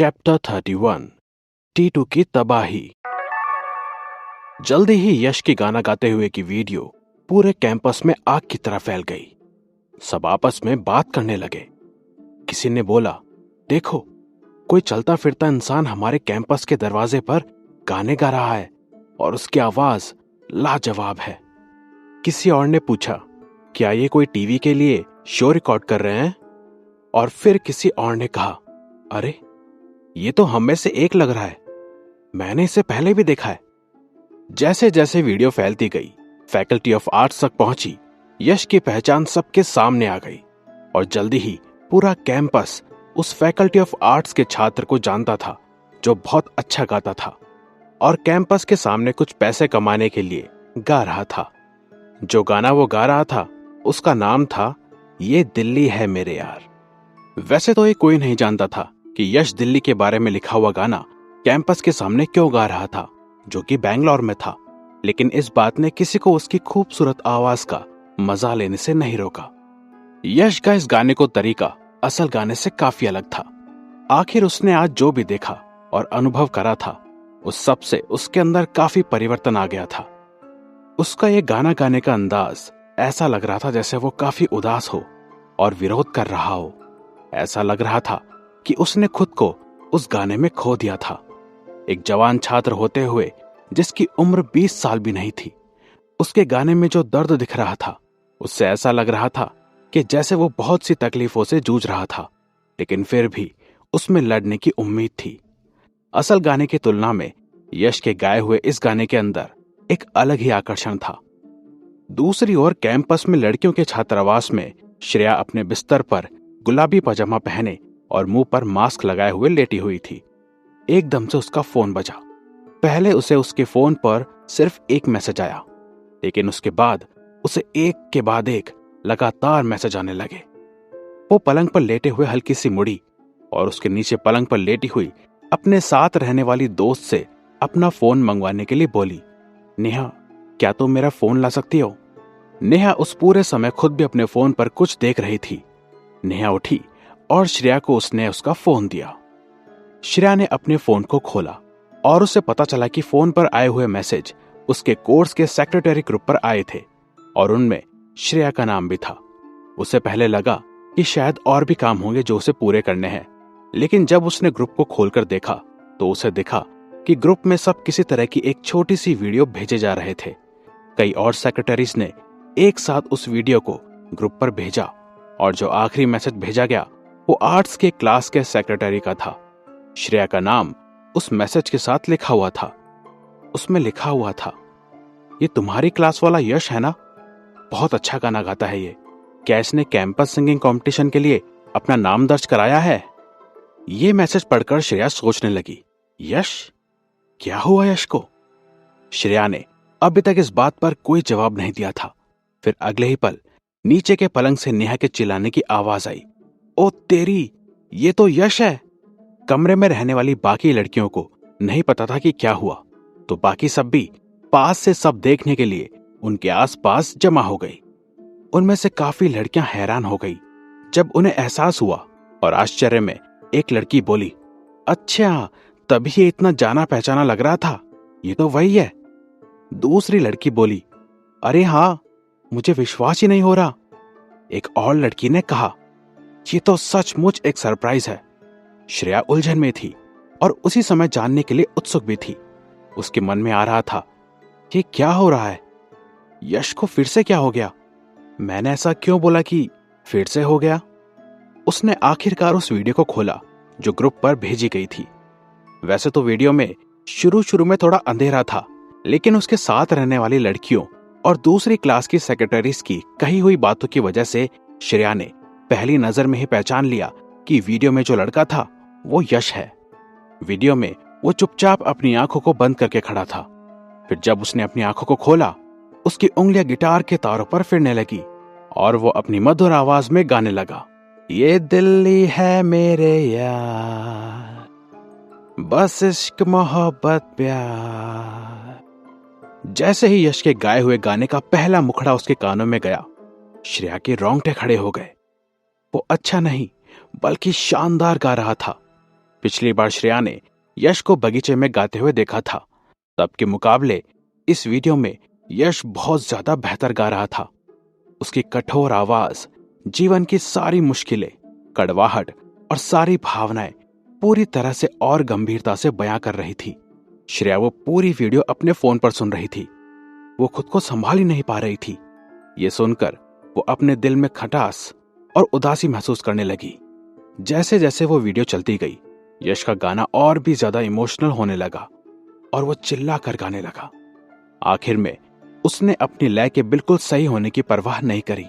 Chapter 31 Titu की तबाही। जल्दी ही यश के गाना गाते हुए की वीडियो पूरे कैंपस में आग की तरह फैल गई। सब आपस में बात करने लगे। किसी ने बोला, देखो, कोई चलता फिरता इंसान हमारे कैंपस के दरवाजे पर गाने गा रहा है और उसकी आवाज लाजवाब है। किसी और ने पूछा, क्या ये कोई टीवी के लिए शो रिकॉर्ड कर रहे हैं? और फिर किसी और ने कहा, अरे, ये तो हम में से एक लग रहा है, मैंने इसे पहले भी देखा है। जैसे जैसे वीडियो फैलती गई, फैकल्टी ऑफ आर्ट्स तक पहुंची। यश की पहचान सबके सामने आ गई और जल्दी ही पूरा कैंपस उस फैकल्टी ऑफ आर्ट्स के छात्र को जानता था जो बहुत अच्छा गाता था और कैंपस के सामने कुछ पैसे कमाने के लिए गा रहा था। जो गाना वो गा रहा था उसका नाम था ये दिल्ली है मेरे यार। वैसे तो ये कोई नहीं जानता था कि यश दिल्ली के बारे में लिखा हुआ गाना कैंपस के सामने क्यों गा रहा था, जो कि बैंगलोर में था। लेकिन इस बात ने किसी को उसकी खूबसूरत आवाज का मजा लेने से नहीं रोका। यश का इस गाने को तरीका असल गाने से काफी अलग था। आखिर उसने आज जो भी देखा और अनुभव करा था, उस सब से उसके अंदर काफी परिवर्तन आ गया था। उसका ये गाना गाने का अंदाज ऐसा लग रहा था जैसे वो काफी उदास हो और विरोध कर रहा हो। ऐसा लग रहा था कि उसने खुद को उस गाने में खो दिया था। एक जवान छात्र होते हुए जिसकी उम्र 20 साल भी नहीं थी, उसके गाने में जो दर्द दिख रहा था, उससे ऐसा लग रहा था कि जैसे वो बहुत सी तकलीफों से जूझ रहा था, लेकिन फिर भी उसमें लड़ने की उम्मीद थी। असल गाने की तुलना में यश के गाए हुए इस गाने के अंदर एक अलग ही आकर्षण था। दूसरी ओर कैंपस में लड़कियों के छात्रावास में श्रेया अपने बिस्तर पर गुलाबी पजामा पहने और मुंह पर मास्क लगाए हुए लेटी हुई थी। एकदम से उसका फोन बजा। पहले उसे उसके फोन पर सिर्फ एक मैसेज आया, लेकिन उसके बाद उसे एक के बाद एक लगातार मैसेज आने लगे। वो पलंग पर लेटे हुए हल्की सी मुड़ी और उसके नीचे पलंग पर लेटी हुई अपने साथ रहने वाली दोस्त से अपना फोन मंगवाने के लिए बोली, नेहा, क्या तुम मेरा फोन ला सकती हो? नेहा उस पूरे समय खुद भी अपने फोन पर कुछ देख रही थी। नेहा उठी और श्रेया को उसने उसका फोन दिया। श्रेया ने अपने फोन को खोला और उसे पता चला कि फोन पर आए हुए मैसेज उसके कोर्स के सेक्रेटरी ग्रुप पर आए थे और उनमें श्रेया का नाम भी था। उसे पहले लगा कि शायद और भी काम होंगे जो उसे पूरे करने हैं, लेकिन जब उसने ग्रुप को खोलकर देखा तो उसे दिखा कि ग्रुप में सब किसी तरह की एक छोटी सी वीडियो भेजे जा रहे थे। कई और सेक्रेटरीज ने एक साथ उस वीडियो को ग्रुप पर भेजा और जो आखिरी मैसेज भेजा गया वो आर्ट्स के क्लास के सेक्रेटरी का था। श्रेया का नाम उस मैसेज के साथ लिखा हुआ था। उसमें लिखा हुआ था, ये तुम्हारी क्लास वाला यश है ना? बहुत अच्छा गाना गाता है ये। क्या इसने कैंपस सिंगिंग कंपटीशन के लिए अपना नाम दर्ज कराया है? ये मैसेज पढ़कर श्रेया सोचने लगी, यश? क्या हुआ यश को? श्रेया ने अभी तक इस बात पर कोई जवाब नहीं दिया था। फिर अगले ही पल नीचे के पलंग से नेहा के चिल्लाने की आवाज आई, ओ तेरी, ये तो यश है। कमरे में रहने वाली बाकी लड़कियों को नहीं पता था कि क्या हुआ, तो बाकी सब भी पास से सब देखने के लिए उनके आसपास जमा हो गई। उनमें से काफी लड़कियां हैरान हो गई जब उन्हें एहसास हुआ और आश्चर्य में एक लड़की बोली, अच्छा, तभी ये इतना जाना पहचाना लग रहा था, ये तो वही है। दूसरी लड़की बोली, अरे हाँ, मुझे विश्वास ही नहीं हो रहा। एक और लड़की ने कहा, ये तो सचमुच एक सरप्राइज है। श्रेया उलझन में थी और उसी समय जानने के लिए उत्सुक भी थी। उसके मन में आ रहा था, ये क्या हो रहा है? यश को फिर से क्या हो गया? मैंने ऐसा क्यों बोला कि फिर से हो गया? उसने आखिरकार उस वीडियो को खोला जो ग्रुप पर भेजी गई थी। वैसे तो वीडियो में शुरू में थोड़ा अंधेरा था, लेकिन उसके साथ रहने वाली लड़कियों और दूसरी क्लास की सेक्रेटरीज की कही हुई बातों की वजह से श्रेया ने पहली नजर में ही पहचान लिया कि वीडियो में जो लड़का था वो यश है। वीडियो में वो चुपचाप अपनी आंखों को बंद करके खड़ा था। फिर जब उसने अपनी आंखों को खोला, उसकी उंगलियां गिटार के तारों पर फिरने लगी और वो अपनी मधुर आवाज में गाने लगा, ये दिल्ली है मेरे यार, बस इश्क मोहब्बत प्यार। जैसे ही यश के गाए हुए गाने का पहला मुखड़ा उसके कानों में गया, श्रेया के रोंगटे खड़े हो गए। वो अच्छा नहीं बल्कि शानदार गा रहा था। पिछली बार श्रेया ने यश को बगीचे में गाते हुए देखा था। तब के मुकाबले इस वीडियो में यश बहुत ज्यादा बेहतर गा रहा था। उसकी कठोर आवाज जीवन की सारी मुश्किलें, कड़वाहट और सारी भावनाएं पूरी तरह से और गंभीरता से बयां कर रही थी। श्रेया वो पूरी वीडियो अपने फोन पर सुन रही थी। वो खुद को संभाल ही नहीं पा रही थी। ये सुनकर वो अपने दिल में खटास और उदासी महसूस करने लगी। जैसे जैसे वो वीडियो चलती गई, यश का गाना और भी ज्यादा इमोशनल होने लगा और वो चिल्ला कर गाने लगा। आखिर में उसने अपनी लय के बिल्कुल सही होने की परवाह नहीं करी।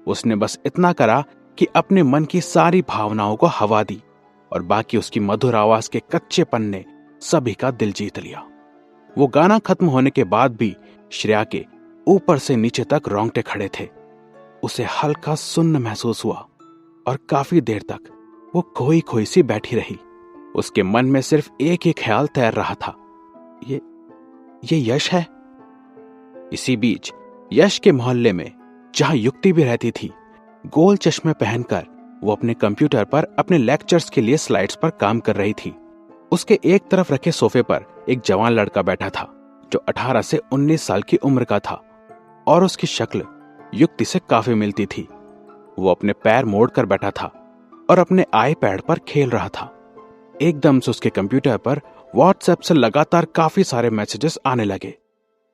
उसने बस इतना करा कि अपने मन की सारी भावनाओं को हवा दी और बाकी उसकी मधुर आवाज के कच्चेपन ने सभी का दिल जीत लिया। वो गाना खत्म होने के बाद भी श्रेया के ऊपर से नीचे तक रोंगटे खड़े थे। उसे हल्का सुन्न महसूस हुआ और काफी देर तक वो खोई खोई सी बैठी रही। उसके मन में सिर्फ एक ही ख्याल तैर रहा था, ये यश है। इसी बीच यश के मोहल्ले में जहां युक्ति भी रहती थी, गोल चश्मे पहनकर वो अपने कंप्यूटर पर अपने लेक्चर्स के लिए स्लाइड्स पर काम कर रही थी। उसके एक तरफ रखे सोफे पर एक जवान लड़का बैठा था जो 18 से 19 साल की उम्र का था और उसकी शक्ल युक्ति से काफी मिलती थी। वो अपने पैर मोड़कर बैठा था और अपने आईपैड पर खेल रहा था। एकदम से उसके कंप्यूटर पर व्हाट्सएप से लगातार काफी सारे मैसेजेस आने लगे।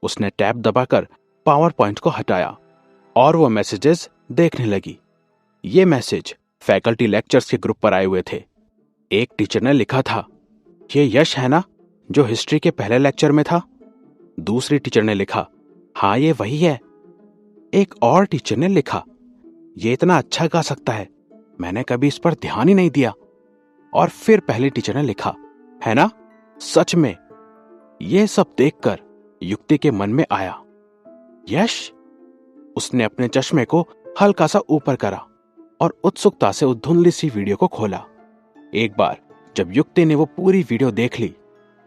उसने टैब दबाकर पावर पॉइंट को हटाया और वो मैसेजेस देखने लगी। ये मैसेज फैकल्टी लेक्चर्स के ग्रुप पर आए हुए थे। एक टीचर ने लिखा था, ये यश है ना जो हिस्ट्री के पहले लेक्चर में था। दूसरी टीचर ने लिखा, हाँ ये वही है। एक और टीचर ने लिखा, ये इतना अच्छा गा सकता है, मैंने कभी इस पर ध्यान ही नहीं दिया। और फिर पहली टीचर ने लिखा, है ना, सच में। ये सब देखकर युक्ति के मन में आया, यश। उसने अपने चश्मे को हल्का सा ऊपर करा और उत्सुकता से उस धुंधली सी वीडियो को खोला। एक बार जब युक्ति ने वो पूरी वीडियो देख ली,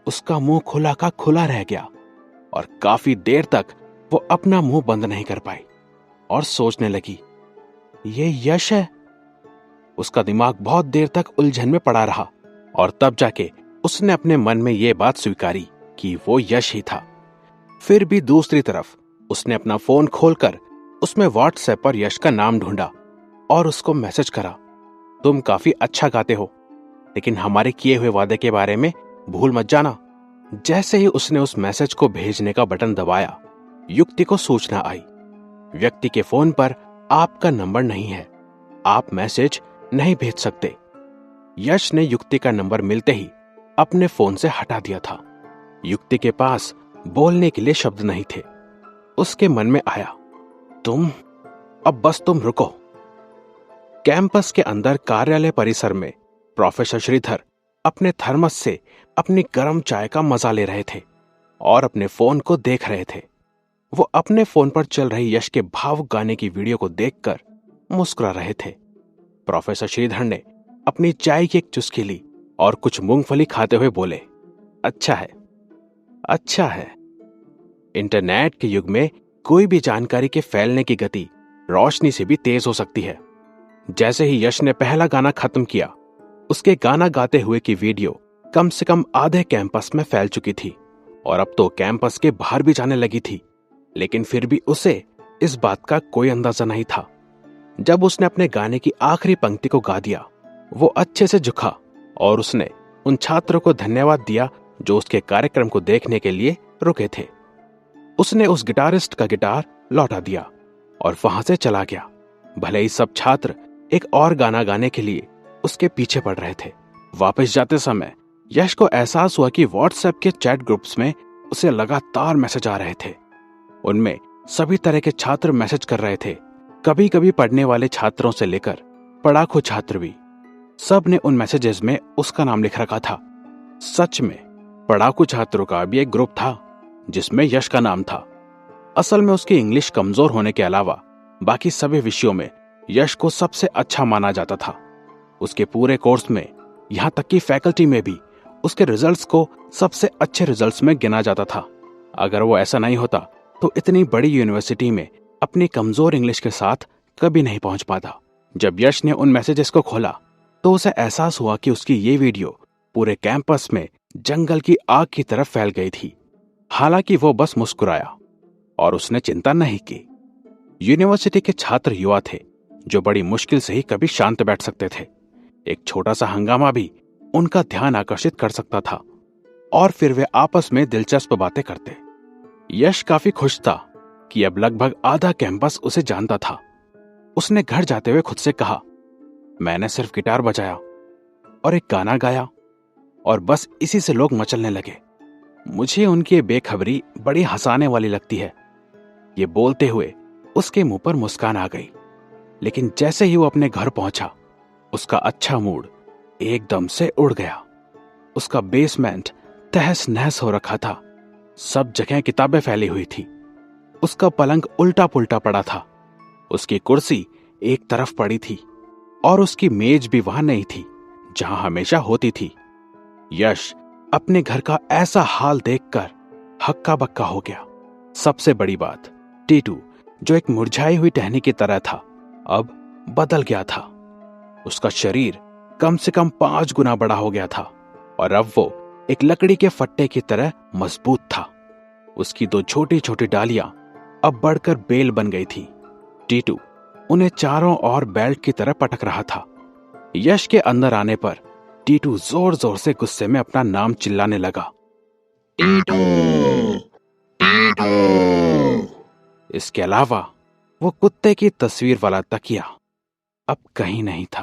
उसका मुंह खुला का खुला रह गया और काफी देर तक वो अपना मुंह बंद नहीं कर पाई और सोचने लगी, ये यश है। उसका दिमाग बहुत देर तक उलझन में पड़ा रहा और तब जाके उसने अपने मन में ये बात स्वीकारी कि वो यश ही था। फिर भी दूसरी तरफ उसने अपना फोन खोलकर उसमें व्हाट्सएप पर यश का नाम ढूंढा और उसको मैसेज करा, तुम काफी अच्छा गाते हो, लेकिन हमारे किए हुए वादे के बारे में भूल मत जाना। जैसे ही उसने उस मैसेज को भेजने का बटन दबाया, युक्ति को सूचना आई, व्यक्ति के फोन पर आपका नंबर नहीं है, आप मैसेज नहीं भेज सकते। यश ने युक्ति का नंबर मिलते ही अपने फोन से हटा दिया था। युक्ति के पास बोलने के लिए शब्द नहीं थे। उसके मन में आया, अब बस तुम रुको। कैंपस के अंदर कार्यालय परिसर में प्रोफेसर श्रीधर अपने थर्मस से अपनी गर्म चाय का मजा ले रहे थे और अपने फोन को देख रहे थे। वो अपने फोन पर चल रही यश के भावुक गाने की वीडियो को देखकर मुस्कुरा रहे थे। प्रोफेसर श्रीधर ने अपनी चाय की एक चुस्की ली और कुछ मूंगफली खाते हुए बोले, अच्छा है, अच्छा है। इंटरनेट के युग में कोई भी जानकारी के फैलने की गति रोशनी से भी तेज हो सकती है। जैसे ही यश ने पहला गाना खत्म किया, उसके गाना गाते हुए की वीडियो कम से कम आधे कैंपस में फैल चुकी थी और अब तो कैंपस के बाहर भी जाने लगी थी। लेकिन फिर भी उसे इस बात का कोई अंदाजा नहीं था। जब उसने अपने गाने की आखिरी पंक्ति को गा दिया, वो अच्छे से झुका और उसने उन छात्रों को धन्यवाद दिया जो उसके कार्यक्रम को देखने के लिए रुके थे। उसने उस गिटारिस्ट का गिटार लौटा दिया और वहां से चला गया। भले ही सब छात्र एक और गाना गाने के लिए उसके पीछे पड़ रहे थे। वापस जाते समय यश को एहसास हुआ कि व्हाट्सएप के चैट ग्रुप्स में उसे लगातार मैसेज आ रहे थे। उनमें सभी तरह के छात्र मैसेज कर रहे थे, कभी कभी पढ़ने वाले छात्रों से लेकर पढ़ाकू छात्र भी। सब ने उन मैसेजेस में उसका नाम लिख रखा था। सच में पढ़ाकू छात्रों का भी एक ग्रुप था जिसमें यश का नाम था। असल में उसकी इंग्लिश कमजोर होने के अलावा बाकी सभी विषयों में यश को सबसे अच्छा माना जाता था। उसके पूरे कोर्स में, यहां तक कि फैकल्टी में भी उसके रिजल्ट्स को सबसे अच्छे रिजल्ट्स में गिना जाता था। अगर वो ऐसा नहीं होता तो इतनी बड़ी यूनिवर्सिटी में अपनी कमजोर इंग्लिश के साथ कभी नहीं पहुंच पाता। जब यश ने उन मैसेजेस को खोला तो उसे एहसास हुआ कि उसकी ये वीडियो पूरे कैंपस में जंगल की आग की तरफ फैल गई थी। हालांकि वो बस मुस्कुराया और उसने चिंता नहीं की। यूनिवर्सिटी के छात्र युवा थे जो बड़ी मुश्किल से ही कभी शांत बैठ सकते थे। एक छोटा सा हंगामा भी उनका ध्यान आकर्षित कर सकता था और फिर वे आपस में दिलचस्प बातें करते। यश काफी खुश था कि अब लगभग आधा कैंपस उसे जानता था। उसने घर जाते हुए खुद से कहा, मैंने सिर्फ गिटार बजाया और एक गाना गाया और बस इसी से लोग मचलने लगे। मुझे उनकी बेखबरी बड़ी हंसाने वाली लगती है। ये बोलते हुए उसके मुंह पर मुस्कान आ गई। लेकिन जैसे ही वो अपने घर पहुंचा, उसका अच्छा मूड एकदम से उड़ गया। उसका बेसमेंट तहस नहस हो रखा था। सब जगह किताबें फैली हुई थी। उसका पलंग उल्टा पुल्टा पड़ा था। उसकी कुर्सी एक तरफ पड़ी थी और उसकी मेज भी वहां नहीं थी जहां हमेशा होती थी। यश अपने घर का ऐसा हाल देखकर हक्का बक्का हो गया। सबसे बड़ी बात, टीटू जो एक मुरझाई हुई टहनी की तरह था, अब बदल गया था। उसका शरीर कम से कम 5 गुना बड़ा हो गया था और अब वो एक लकड़ी के फट्टे की तरह मजबूत था। उसकी 2 छोटी छोटी डालियां अब बढ़कर बेल बन गई थी। टीटू उन्हें चारों ओर बेल्ट की तरह पटक रहा था। यश के अंदर आने पर टीटू जोर जोर से गुस्से में अपना नाम चिल्लाने लगा, टीटू, टीटू। इसके अलावा वो कुत्ते की तस्वीर वाला तकिया अब कहीं नहीं था।